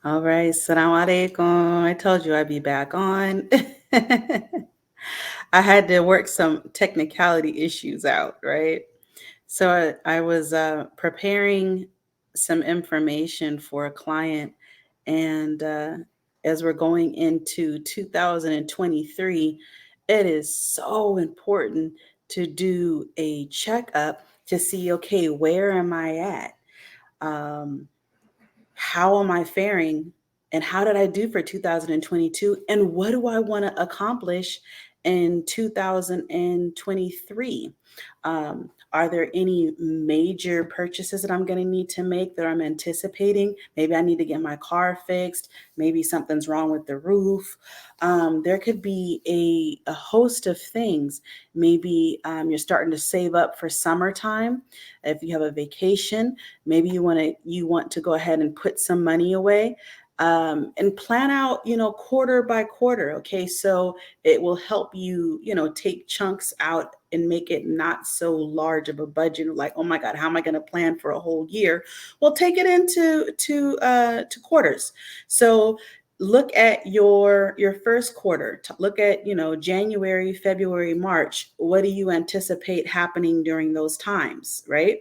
All right, salam alaikum. I told you I'd be back on. I had to work some technicality issues out, right? So I was preparing some information for a client, and as we're going into 2023, it is so important to do a checkup to see, okay, where am I at? Um, how am I faring? And how did I do for 2022? And what do I want to accomplish in 2023? Are there any major purchases that I'm going to need to make that I'm anticipating? Maybe I need to get my car fixed. Maybe something's wrong with the roof. There could be a host of things. Maybe you're starting to save up for summertime. If you have a vacation, maybe you want to go ahead and put some money away, and plan out, quarter by quarter. Okay, so it will help you, take chunks out and make it not so large of a budget. Like, oh my God, how am I going to plan for a whole year? Well, take it into to quarters. So look at your first quarter. Look at, January, February, March. What do you anticipate happening during those times, right?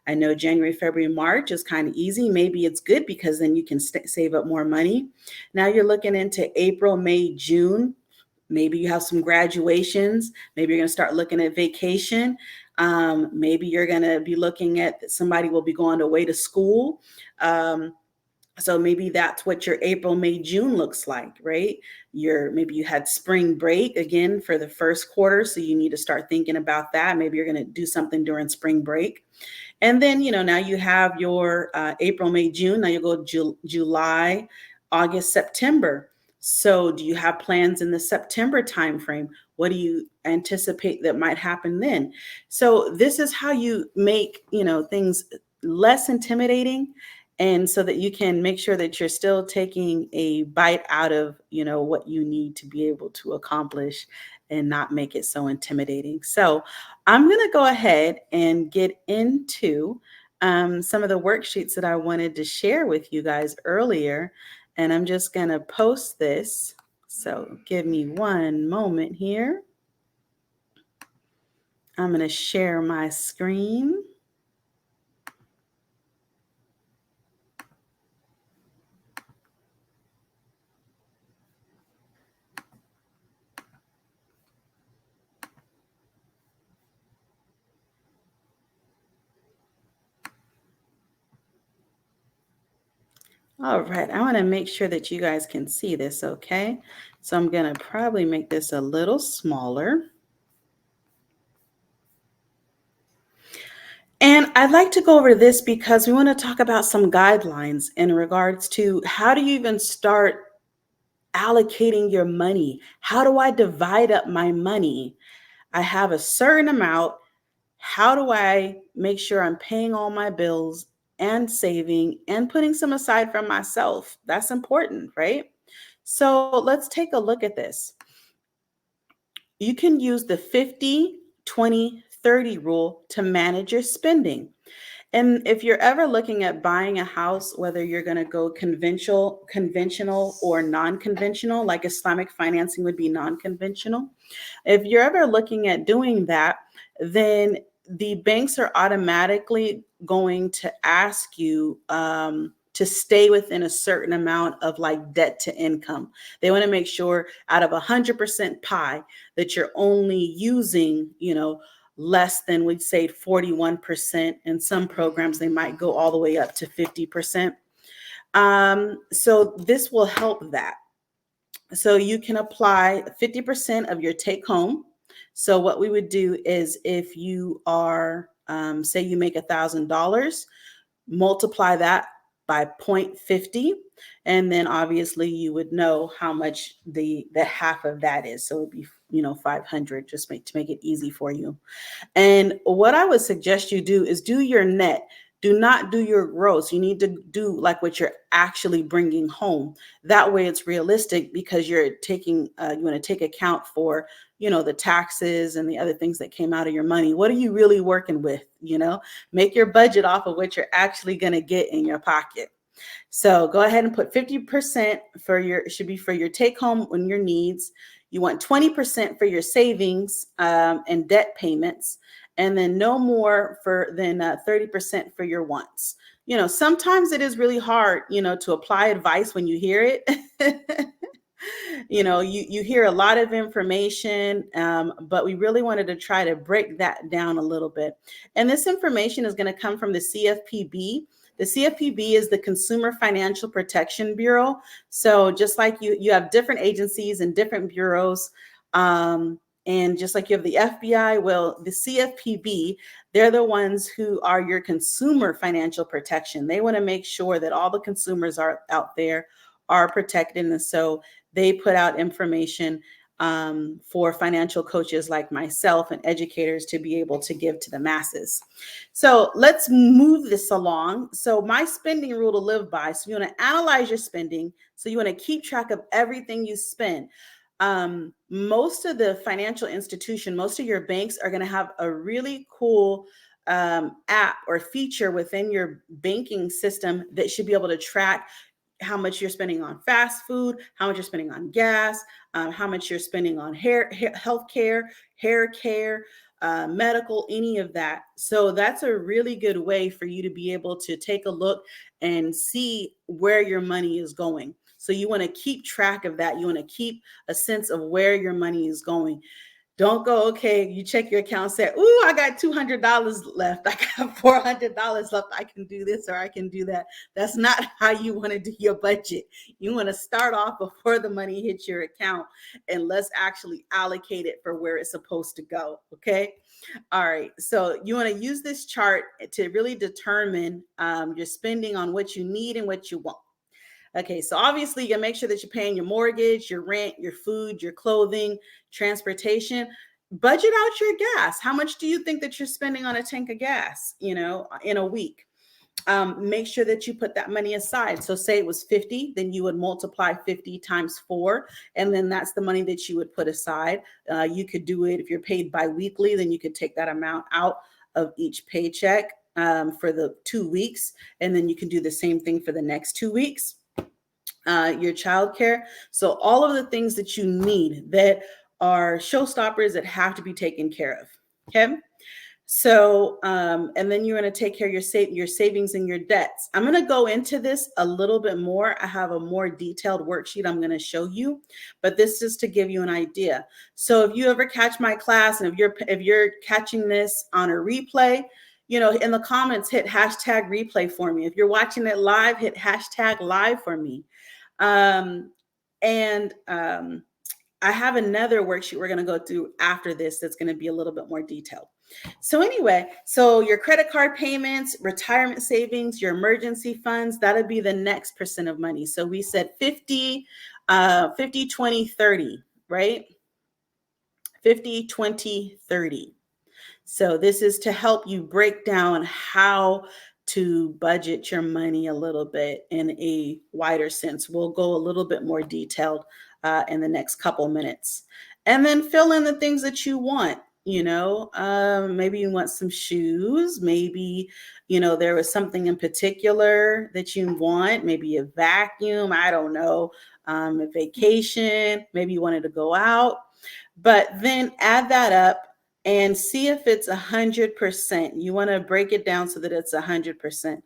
I know January, February, March is kind of easy. Maybe it's good because then you can save up more money. Now you're looking into April, May, June. Maybe you have some graduations. Maybe you're going to start looking at vacation. Maybe you're going to be looking at somebody will be going away to school. So maybe that's what your April, May, June looks like, right? Maybe you had spring break again for the first quarter, so you need to start thinking about that. Maybe you're going to do something during spring break. And then, now you have your April, May, June. Now you go July, August, September. So do you have plans in the September timeframe? What do you anticipate that might happen then? So this is how you make, things less intimidating, and so that you can make sure that you're still taking a bite out of, what you need to be able to accomplish and not make it so intimidating. So I'm going to go ahead and get into some of the worksheets that I wanted to share with you guys earlier. And I'm just going to post this. So give me one moment here. I'm going to share my screen. All right, I want to make sure that you guys can see this, okay? So I'm going to probably make this a little smaller. And I'd like to go over this because we want to talk about some guidelines in regards to how do you even start allocating your money? How do I divide up my money? I have a certain amount. How do I make sure I'm paying all my bills and saving and putting some aside for myself? That's important, right? So let's take a look at this. You can use the 50-20-30 rule to manage your spending. And if you're ever looking at buying a house, whether you're going to go conventional or non-conventional, like Islamic financing would be non-conventional. If you're ever looking at doing that, then the banks are automatically going to ask you to stay within a certain amount of like debt to income. They want to make sure out of 100% pie that you're only using, less than, we'd say, 41%. In some programs, they might go all the way up to 50%. So this will help that. So you can apply 50% of your take home. So what we would do is if you are, say you make $1,000, multiply that by 0.50, and then obviously you would know how much the half of that is. So it'd be 500, just to make it easy for you. And what I would suggest you do is do your net. Do not do your gross. You need to do like what you're actually bringing home. That way it's realistic because you're taking, you want to take account for, the taxes and the other things that came out of your money. What are you really working with? Make your budget off of what you're actually going to get in your pocket. So go ahead and put 50% for your, it should be for your take home and your needs. You want 20% for your savings and debt payments, and then no more for than 30% for your wants. Sometimes it is really hard, to apply advice when you hear it. You hear a lot of information, but we really wanted to try to break that down a little bit. And this information is going to come from the CFPB. The CFPB is the Consumer Financial Protection Bureau. So just like you have different agencies and different bureaus. And just like you have the FBI, well, the CFPB, they're the ones who are your consumer financial protection. They want to make sure that all the consumers are out there are protected. And so they put out information for financial coaches like myself and educators to be able to give to the masses. So let's move this along. So my spending rule to live by. So you want to analyze your spending. So you want to keep track of everything you spend. Most of the financial institution, most of your banks are going to have a really cool app or feature within your banking system that should be able to track how much you're spending on fast food, how much you're spending on gas, how much you're spending on health care, hair care, medical, any of that. So that's a really good way for you to be able to take a look and see where your money is going. So you want to keep track of that. You want to keep a sense of where your money is going. Don't go, okay, you check your account, say, ooh, I got $200 left. I got $400 left. I can do this or I can do that. That's not how you want to do your budget. You want to start off before the money hits your account, and let's actually allocate it for where it's supposed to go, okay? All right, so you want to use this chart to really determine your spending on what you need and what you want. Okay, so obviously you gotta make sure that you're paying your mortgage, your rent, your food, your clothing, transportation. Budget out your gas. How much do you think that you're spending on a tank of gas, in a week? Make sure that you put that money aside. So say it was 50, then you would multiply 50 times 4, and then that's the money that you would put aside. You could do it if you're paid biweekly, then you could take that amount out of each paycheck for the 2 weeks, and then you can do the same thing for the next 2 weeks. Your childcare. So all of the things that you need that are showstoppers that have to be taken care of. Okay. So, and then you're going to take care of your savings and your debts. I'm going to go into this a little bit more. I have a more detailed worksheet I'm going to show you, but this is to give you an idea. So if you ever catch my class, and if you're catching this on a replay, in the comments, hit hashtag replay for me. If you're watching it live, hit hashtag live for me. And I have another worksheet we're going to go through after this that's going to be a little bit more detailed. So anyway, so your credit card payments, retirement savings, your emergency funds, that'll be the next percent of money. So we said 50, 50, 20, 30, right? 50, 20, 30. So this is to help you break down how to budget your money a little bit in a wider sense. We'll go a little bit more detailed in the next couple minutes. And then fill in the things that you want. Maybe you want some shoes. Maybe, there was something in particular that you want. Maybe a vacuum. I don't know. A vacation. Maybe you wanted to go out. But then add that up and see if it's 100%. You want to break it down so that it's 100%.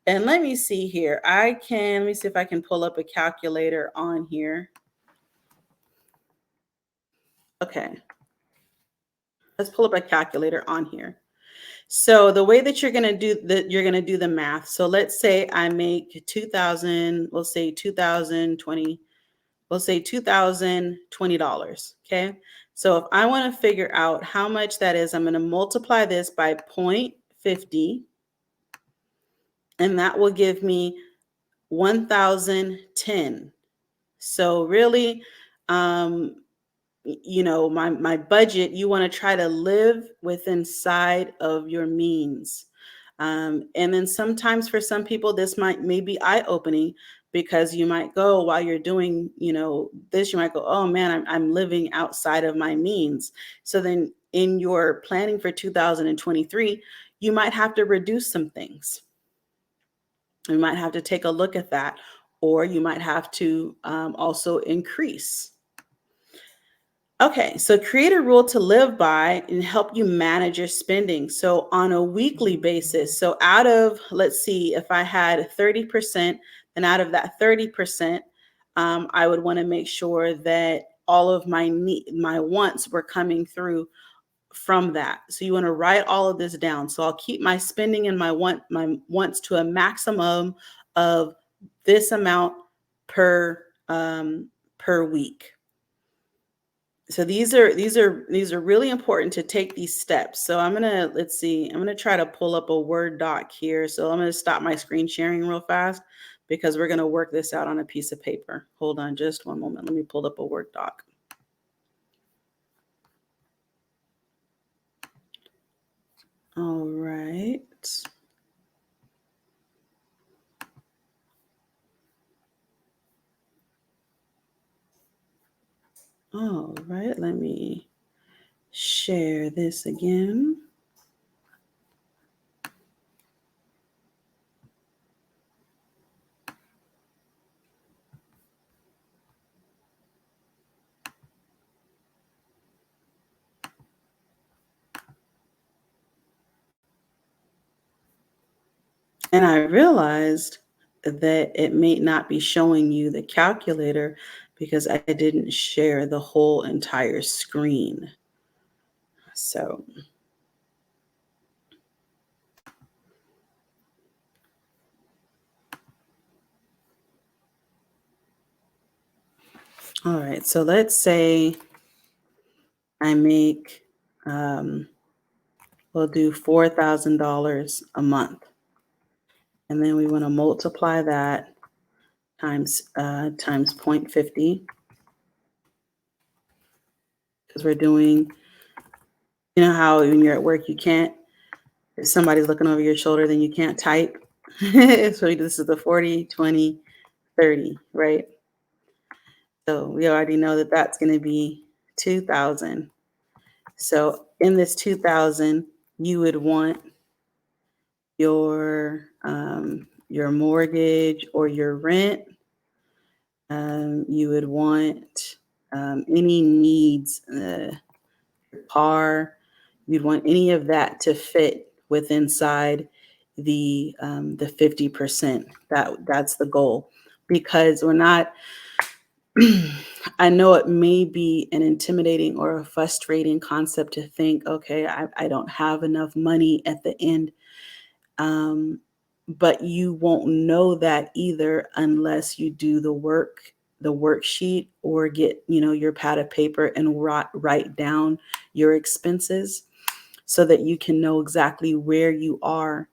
And let me see here. Let me see if I can pull up a calculator on here. Okay. Let's pull up a calculator on here. So the way that you're going to do the math. So let's say I make 2000, we'll say 2020, we'll say $2,020. Okay. So if I want to figure out how much that is, I'm going to multiply this by 0.50, and that will give me 1,010. So really, my budget, you want to try to live within inside of your means. And then sometimes for some people, this may be eye-opening, because you might go, while you're doing, this, you might go, oh man, I'm living outside of my means. So then in your planning for 2023, you might have to reduce some things. We might have to take a look at that, or you might have to also increase. Okay, so create a rule to live by and help you manage your spending. So, on a weekly basis, so out of, let's see, if I had 30%, then out of that 30%, I would want to make sure that all of my wants were coming through from that. So you want to write all of this down. So I'll keep my spending and my wants to a maximum of this amount per per week. So these are really important to take these steps. So I'm gonna, let's see, I'm gonna try to pull up a Word doc here. So I'm gonna stop my screen sharing real fast because we're gonna work this out on a piece of paper. Hold on just one moment. Let me pull up a Word doc. All right. All right, let me share this again. And I realized that it may not be showing you the calculator because I didn't share the whole entire screen. So, all right. So let's say I make, we'll do $4,000 a month. And then we want to multiply that times 0.50 because we're doing, you know how when you're at work, you can't, if somebody's looking over your shoulder, then you can't type. So this is the 40, 20, 30, right? So we already know that that's going to be 2,000. So in this 2,000, you would want your mortgage or your rent. You would want any needs, car. You'd want any of that to fit with inside the 50%. That's the goal, because we're not. I know it may be an intimidating or a frustrating concept to think, okay, I don't have enough money at the end. Um, but you won't know that either unless you do the worksheet, or get, your pad of paper and write down your expenses so that you can know exactly where you are,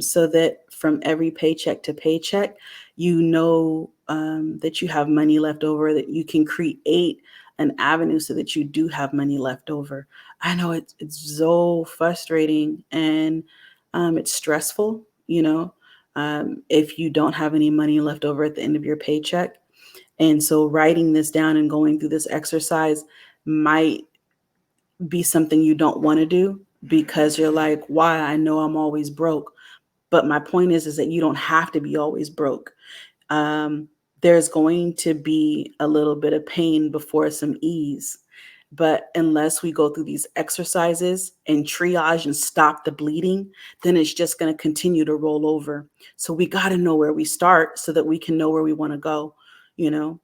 so that from every paycheck to paycheck, that you have money left over, that you can create an avenue so that you do have money left over. I know it's so frustrating, and it's stressful, if you don't have any money left over at the end of your paycheck. And so writing this down and going through this exercise might be something you don't want to do, because you're like, why? I know I'm always broke. But my point is that you don't have to be always broke. Um, there's going to be a little bit of pain before some ease. But unless we go through these exercises and triage and stop the bleeding, then it's just going to continue to roll over. So we got to know where we start so that we can know where we want to go, you know?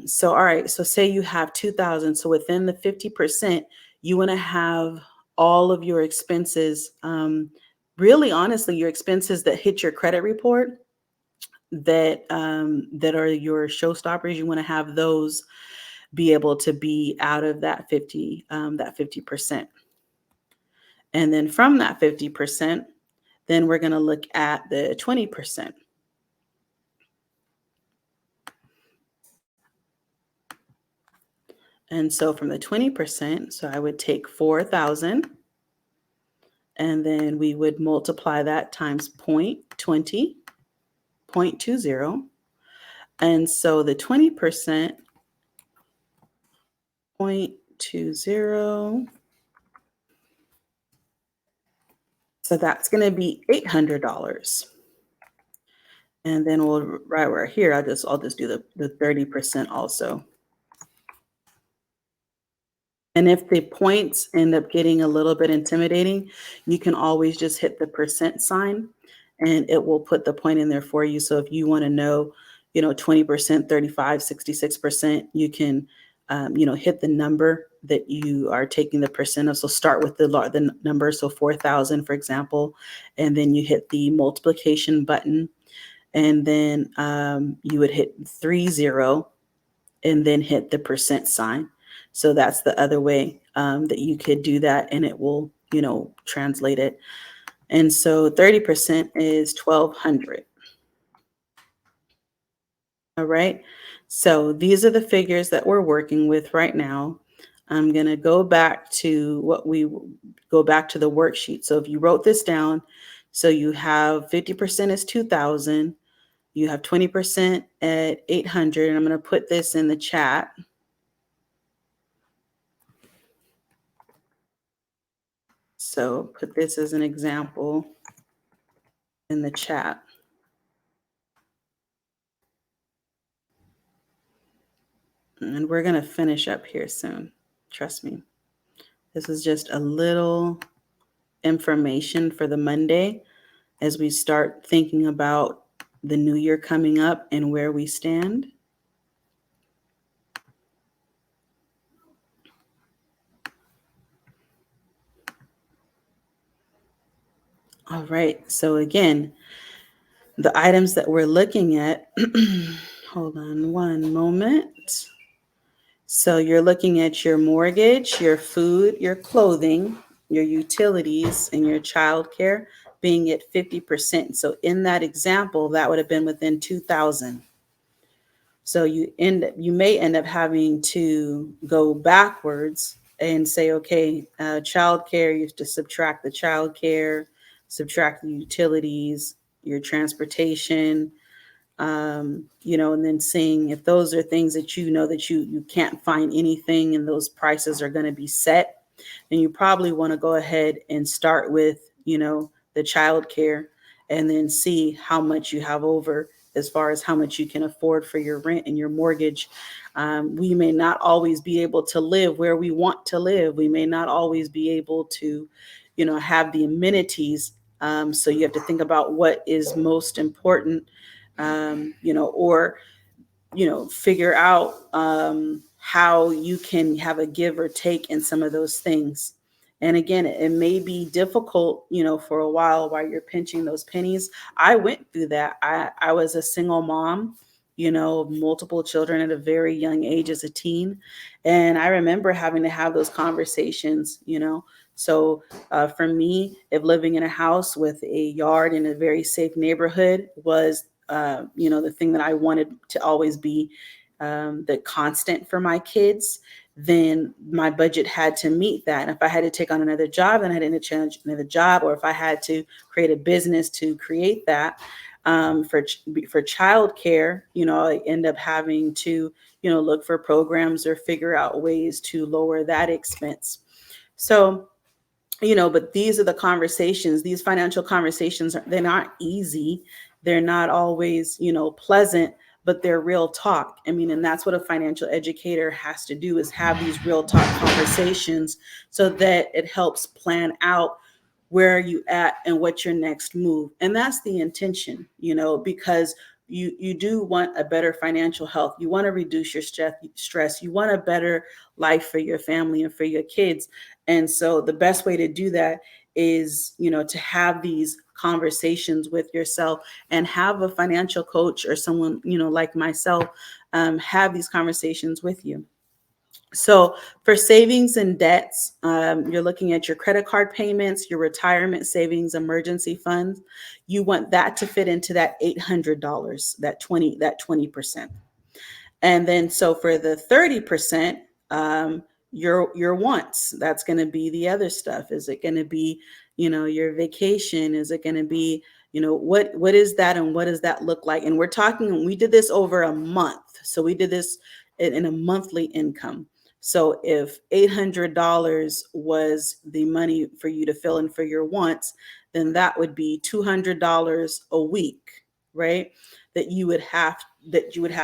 So, all right. So say you have 2,000. So within the 50%, you want to have all of your expenses, really honestly, your expenses that hit your credit report, that are your showstoppers. You want to have those be able to be out of that 50%. And then from that 50%, then we're going to look at the 20%. And so from the 20%, so I would take 4,000, and then we would multiply that times 0.20, 0.20. And so the 20%, 0.20. So that's going to be $800. And then we'll right where here, I'll just do the 30% also. And if the points end up getting a little bit intimidating, you can always just hit the percent sign and it will put the point in there for you. So if you want to know, 20%, 35, 66%, you can, hit the number that you are taking the percent of. So start with the number, so 4,000, for example, and then you hit the multiplication button, and then you would hit 30 and then hit the percent sign. So that's the other way that you could do that, and it will, translate it. And so 30% is 1,200. All right. So these are the figures that we're working with right now. I'm going to go back to the worksheet. So if you wrote this down, so you have 50% is 2,000, you have 20% at 800, and I'm going to put this in the chat. So put this as an example in the chat. And we're going to finish up here soon. Trust me. This is just a little information for the Monday as we start thinking about the new year coming up and where we stand. All right. So again, the items that we're looking at, hold on one moment. So you're looking at your mortgage, your food, your clothing, your utilities, and your childcare being at 50%. So in that example, that would have been within 2,000. So you may end up having to go backwards and say, okay, childcare, you have to subtract the childcare, subtract the utilities, your transportation, and then seeing if those are things that that you can't find anything and those prices are going to be set, then you probably want to go ahead and start with, the child care, and then see how much you have over as far as how much you can afford for your rent and your mortgage. We may not always be able to live where we want to live. We may not always be able to, have the amenities. So you have to think about what is most important, or figure out how you can have a give or take in some of those things. And again, it may be difficult, for a while you're pinching those pennies. I went through that. I was a single mom, of multiple children at a very young age as a teen. And I remember having to have those conversations, So for me, if living in a house with a yard in a very safe neighborhood was the thing that I wanted to always be the constant for my kids, then my budget had to meet that. And if I had to take on another job, then I had to change another job, or if I had to create a business to create that for childcare, I end up having to, look for programs or figure out ways to lower that expense. So but these are the conversations, these financial conversations, they're not easy. They're not always, pleasant, but they're real talk. I mean, and that's what a financial educator has to do, is have these real talk conversations so that it helps plan out where are you at and what's your next move. And that's the intention, because you do want a better financial health. You want to reduce your stress. You want a better life for your family and for your kids. And so the best way to do that is, to have these conversations with yourself and have a financial coach or someone, like myself, have these conversations with you. So for savings and debts, you're looking at your credit card payments, your retirement savings, emergency funds. You want that to fit into that $800, that 20%. And then so for the 30%, your wants, that's going to be the other stuff. Is it going to be, your vacation? Is it going to be, what is that, and what does that look like? And we did this over a month. So we did this in a monthly income. So if $800 was the money for you to fill in for your wants, then that would be $200 a week, right? That you would have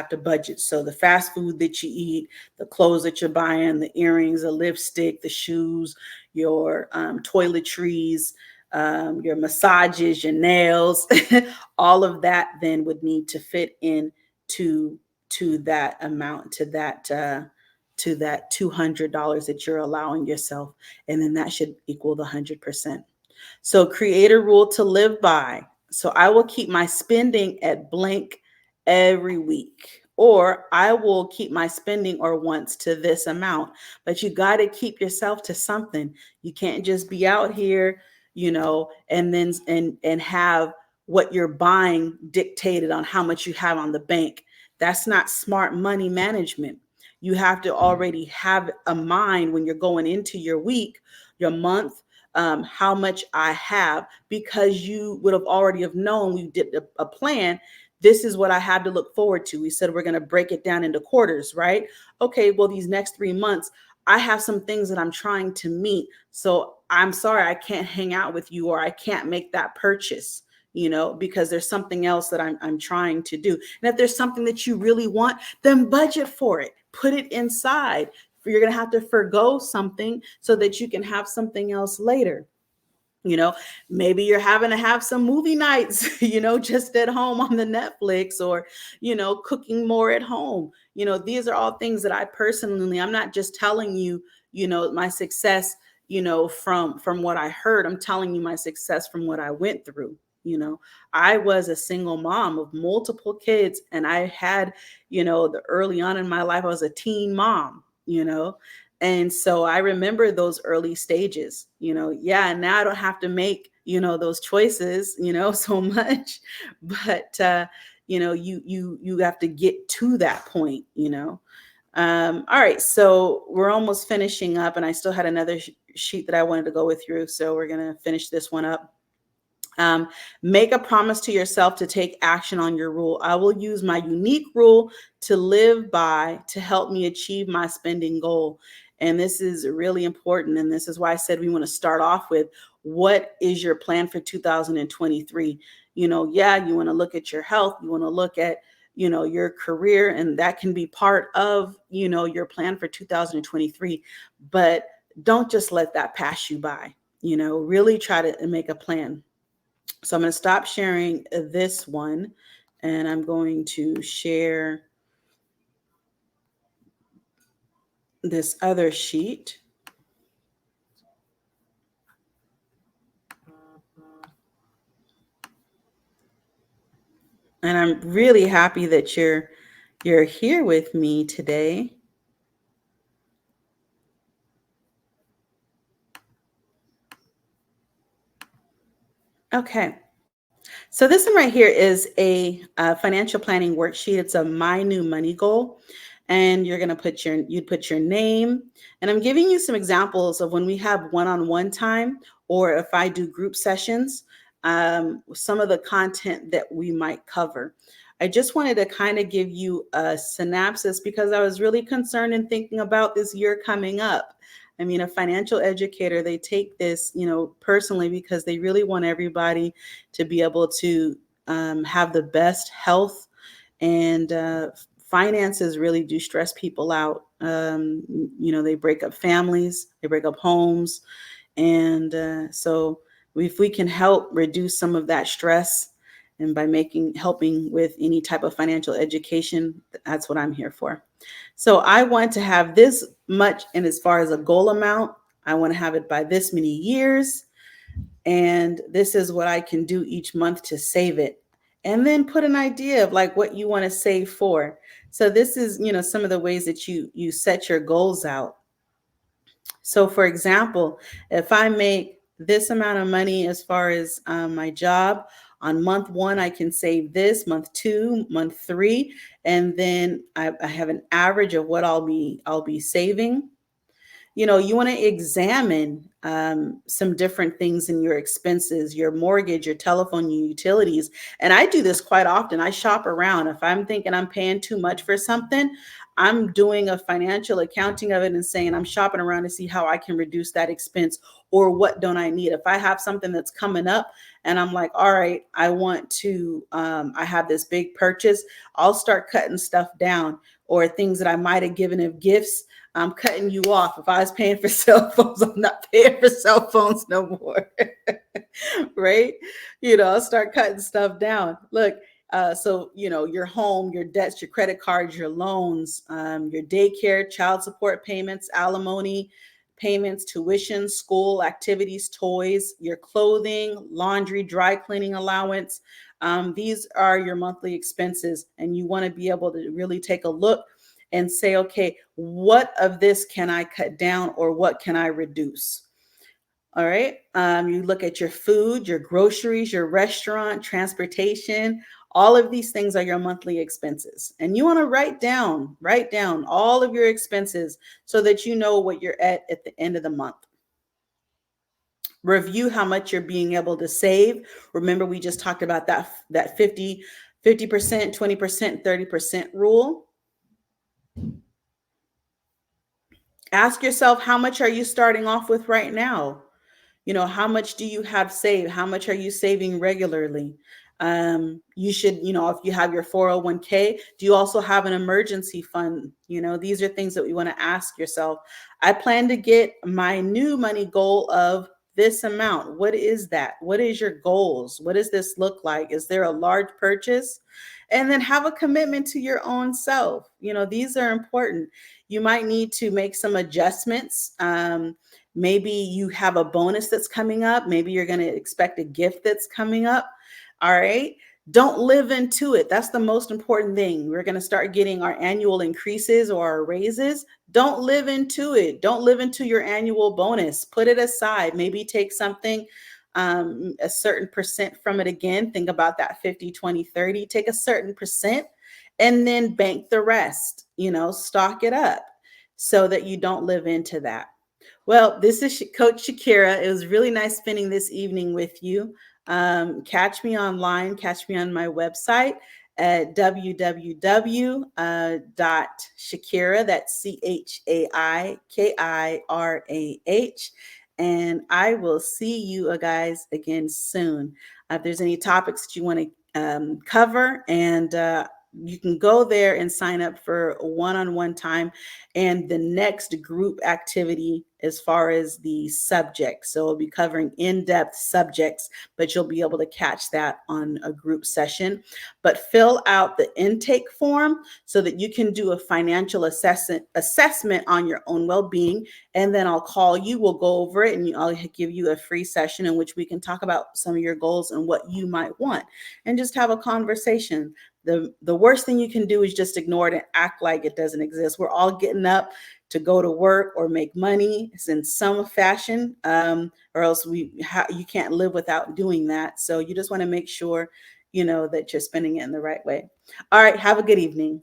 to budget. So the fast food that you eat, the clothes that you're buying, the earrings, the lipstick, the shoes, your toiletries, your massages, your nails, all of that then would need to fit in to that amount, to that $200 that you're allowing yourself, and then that should equal the 100%. So create a rule to live by. So I will keep my spending at blank every week, or I will keep my spending or wants to this amount. But you got to keep yourself to something. You can't just be out here, and then have what you're buying dictated on how much you have on the bank. That's not smart money management. You have to already have a mind when you're going into your week, your month, how much I have, because you would have already have known. We did a plan. This is what I have to look forward to. We said we're going to break it down into quarters, right? Okay, well, these next 3 months, I have some things that I'm trying to meet. So I'm sorry, I can't hang out with you, or I can't make that purchase, because there's something else that I'm trying to do. And if there's something that you really want, then budget for it, put it inside. You're going to have to forgo something so that you can have something else later. you know Maybe you're having to have some movie nights, just at home on the Netflix, or cooking more at home. These are all things that I personally, I'm not just telling you, my success, from what I heard. I'm telling you my success from what I went through. you know I was a single mom of multiple kids, and I had, the early on in my life, I was a teen mom. And so I remember those early stages. Yeah, and now I don't have to make, those choices, so much. But you have to get to that point. All right, so we're almost finishing up, and I still had another sheet that I wanted to go with through. So we're gonna finish this one up. Um, Make a promise to yourself to take action on your rule. I will use my unique rule to live by to help me achieve my spending goal. And this is really important. And this is why I said we want to start off with, what is your plan for 2023? Yeah, you want to look at your health, you want to look at, your career, and that can be part of, your plan for 2023. But don't just let that pass you by. Really try to make a plan. So I'm going to stop sharing this one, and I'm going to share this other sheet. And I'm really happy that you're here with me today. Okay. So this one right here is a financial planning worksheet. It's a My New Money Goal, and you're going to put your name. And I'm giving you some examples of when we have one-on-one time, or if I do group sessions, some of the content that we might cover. I just wanted to kind of give you a synopsis, because I was really concerned and thinking about this year coming up. I mean, a financial educator, they take this, personally, because they really want everybody to be able to have the best health. And finances really do stress people out. They break up families, they break up homes. And so if we can help reduce some of that stress, and by helping with any type of financial education, that's what I'm here for. So I want to have this much, and as far as a goal amount, I want to have it by this many years. And this is what I can do each month to save it. And then put an idea of like what you want to save for. So this is, some of the ways that you set your goals out. So for example, if I make this amount of money as far as my job, on month one, I can save this, month two, month three, and then I have an average of what I'll be saving. You want to examine some different things in your expenses, your mortgage, your telephone, your utilities. And I do this quite often. I shop around. If I'm thinking I'm paying too much for something, I'm doing a financial accounting of it and saying I'm shopping around to see how I can reduce that expense, or what don't I need. If I have something that's coming up and I'm like, all right, I have this big purchase. I'll start cutting stuff down, or things that I might have given of gifts. I'm cutting you off. If I was paying for cell phones, I'm not paying for cell phones no more. Right? I'll start cutting stuff down. Look, so your home, your debts, your credit cards, your loans, your daycare, child support payments, alimony payments, tuition, school activities, toys, your clothing, laundry, dry cleaning allowance. These are your monthly expenses, and you want to be able to really take a look and say, okay, what of this can I cut down, or what can I reduce? All right. You look at your food, your groceries, your restaurant, transportation. All of these things are your monthly expenses. And you want to write down all of your expenses so that you know what you're at the end of the month. Review how much you're being able to save. Remember, we just talked about that 50%, 20%, 30% rule. Ask yourself, how much are you starting off with right now? How much do you have saved? How much are you saving regularly? You should, if you have your 401k, do you also have an emergency fund? These are things that we want to ask yourself. I plan to get my new money goal of this amount. What is that? What is your goals? What does this look like? Is there a large purchase? And then have a commitment to your own self. These are important. You might need to make some adjustments. Maybe you have a bonus that's coming up. Maybe you're going to expect a gift that's coming up. All right. Don't live into it. That's the most important thing. We're going to start getting our annual increases or our raises. Don't live into it. Don't live into your annual bonus. Put it aside. Maybe take something, a certain percent from it again. Think about that 50, 20, 30. Take a certain percent and then bank the rest, stock it up so that you don't live into that. Well, this is Coach Shakira. It was really nice spending this evening with you. Catch me online, catch me on my website at www.shakira, that's ChaikIRAH. And I will see you guys again soon. If there's any topics that you want to cover, and you can go there and sign up for one-on-one time and the next group activity as far as the subject. So we'll be covering in-depth subjects, but you'll be able to catch that on a group session. But fill out the intake form so that you can do a financial assessment on your own well-being. And then I'll call you, we'll go over it, and I'll give you a free session in which we can talk about some of your goals and what you might want, and just have a conversation. The worst thing you can do is just ignore it and act like it doesn't exist. We're all getting up to go to work or make money in some fashion, or else you can't live without doing that. So you just want to make sure, that you're spending it in the right way. All right. Have a good evening.